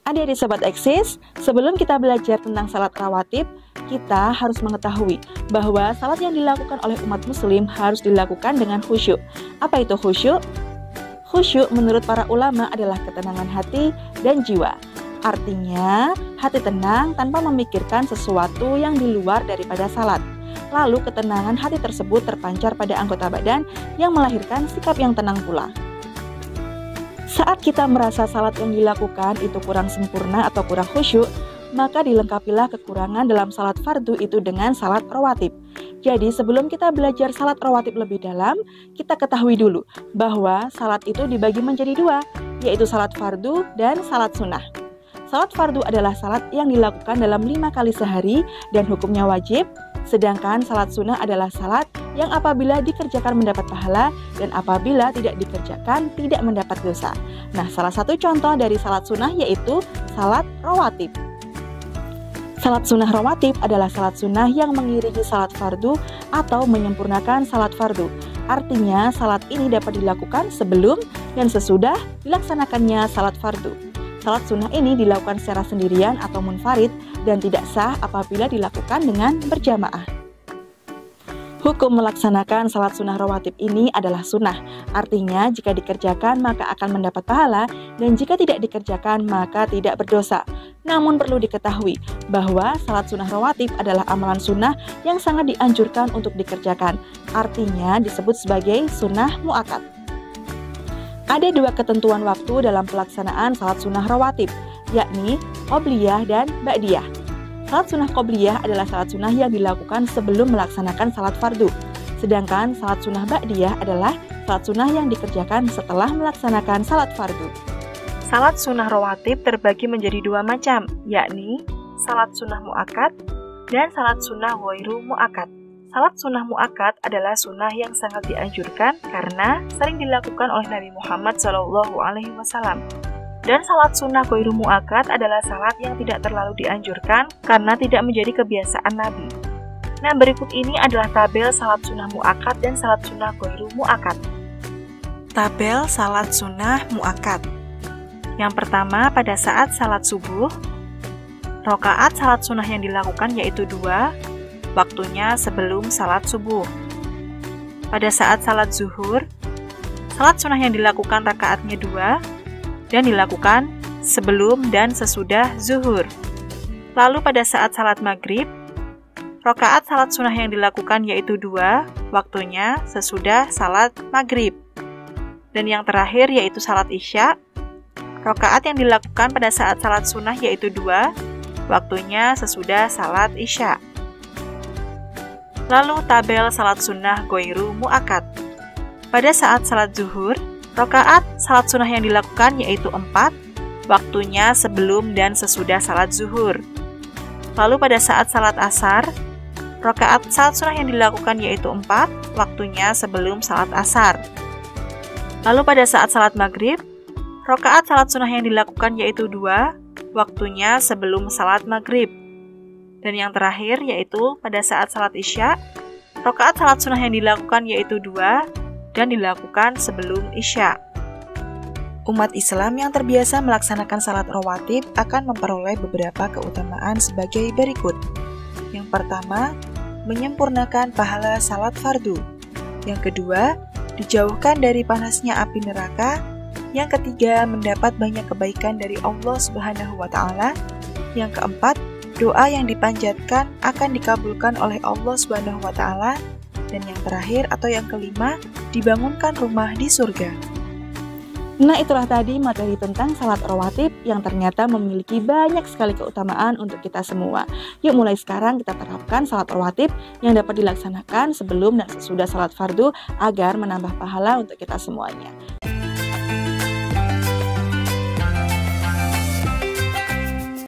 Adik-adik Sobat Eksis, sebelum kita belajar tentang salat rawatib, kita harus mengetahui bahwa salat yang dilakukan oleh umat muslim harus dilakukan dengan khusyuk. Apa itu khusyuk? Khusyuk menurut para ulama adalah ketenangan hati dan jiwa. Artinya, hati tenang tanpa memikirkan sesuatu yang di luar daripada salat. Lalu ketenangan hati tersebut terpancar pada anggota badan yang melahirkan sikap yang tenang pula. Saat kita merasa salat yang dilakukan itu kurang sempurna atau kurang khusyuk, maka dilengkapilah kekurangan dalam salat fardu itu dengan salat rawatib. Jadi sebelum kita belajar salat rawatib lebih dalam, kita ketahui dulu bahwa salat itu dibagi menjadi dua, yaitu salat fardu dan salat sunnah. Salat fardu adalah salat yang dilakukan dalam 5 kali sehari dan hukumnya wajib, sedangkan salat sunnah adalah salat yang apabila dikerjakan mendapat pahala dan apabila tidak dikerjakan tidak mendapat dosa. Nah, salah satu contoh dari salat sunnah yaitu salat rawatib. Salat sunnah rawatib adalah salat sunnah yang mengiringi salat fardu atau menyempurnakan salat fardu. Artinya, salat ini dapat dilakukan sebelum dan sesudah dilaksanakannya salat fardu. Salat sunnah ini dilakukan secara sendirian atau munfarid dan tidak sah apabila dilakukan dengan berjamaah. Hukum melaksanakan salat sunnah rawatib ini adalah sunnah. Artinya, jika dikerjakan maka akan mendapat pahala dan jika tidak dikerjakan maka tidak berdosa. Namun perlu diketahui bahwa salat sunnah rawatib adalah amalan sunnah yang sangat dianjurkan untuk dikerjakan. Artinya disebut sebagai sunnah muakkad. Ada 2 ketentuan waktu dalam pelaksanaan salat sunnah rawatib, yakni qobliyah dan ba'diyah. Salat sunnah qobliyah adalah salat sunnah yang dilakukan sebelum melaksanakan salat fardu. Sedangkan salat sunnah ba'diyah adalah salat sunnah yang dikerjakan setelah melaksanakan salat fardu. Salat sunnah rawatib terbagi menjadi 2 macam, yakni salat sunnah muakkad dan salat sunnah ghairu muakkad. Salat sunnah muakkad adalah sunnah yang sangat dianjurkan karena sering dilakukan oleh Nabi Muhammad SAW. Dan salat sunnah ghairu muakkad adalah salat yang tidak terlalu dianjurkan karena tidak menjadi kebiasaan Nabi. Nah, berikut ini adalah tabel salat sunnah muakkad dan salat sunnah ghairu muakkad. Tabel salat sunnah muakkad. Yang pertama, pada saat salat subuh, rakaat salat sunnah yang dilakukan yaitu 2, waktunya sebelum salat subuh. Pada saat salat zuhur, salat sunnah yang dilakukan rakaatnya 2 dan dilakukan sebelum dan sesudah zuhur. Lalu pada saat salat maghrib, rakaat salat sunnah yang dilakukan yaitu 2, waktunya sesudah salat maghrib. Dan yang terakhir yaitu salat isya, rakaat yang dilakukan pada saat salat sunnah yaitu 2, waktunya sesudah salat isya. Lalu tabel salat sunnah ghairu muakkad. Pada saat salat zuhur, rakaat salat sunnah yang dilakukan yaitu 4, waktunya sebelum dan sesudah salat zuhur. Lalu pada saat salat asar, rakaat salat sunnah yang dilakukan yaitu 4, waktunya sebelum salat asar. Lalu pada saat salat maghrib, rakaat salat sunnah yang dilakukan yaitu 2, waktunya sebelum salat maghrib. Dan yang terakhir yaitu pada saat salat isya, rakaat salat sunnah yang dilakukan yaitu 2 dan dilakukan sebelum isya. Umat Islam yang terbiasa melaksanakan salat rawatib akan memperoleh beberapa keutamaan sebagai berikut. Yang pertama, menyempurnakan pahala salat fardu. Yang kedua, dijauhkan dari panasnya api neraka. Yang ketiga, mendapat banyak kebaikan dari Allah Subhanahu wa Ta'ala. Yang keempat, doa yang dipanjatkan akan dikabulkan oleh Allah Subhanahu wa Ta'ala. Dan yang terakhir atau yang kelima, dibangunkan rumah di surga. Nah, itulah tadi materi tentang salat rawatib yang ternyata memiliki banyak sekali keutamaan untuk kita semua. Yuk mulai sekarang kita terapkan salat rawatib yang dapat dilaksanakan sebelum dan sesudah salat fardu agar menambah pahala untuk kita semuanya.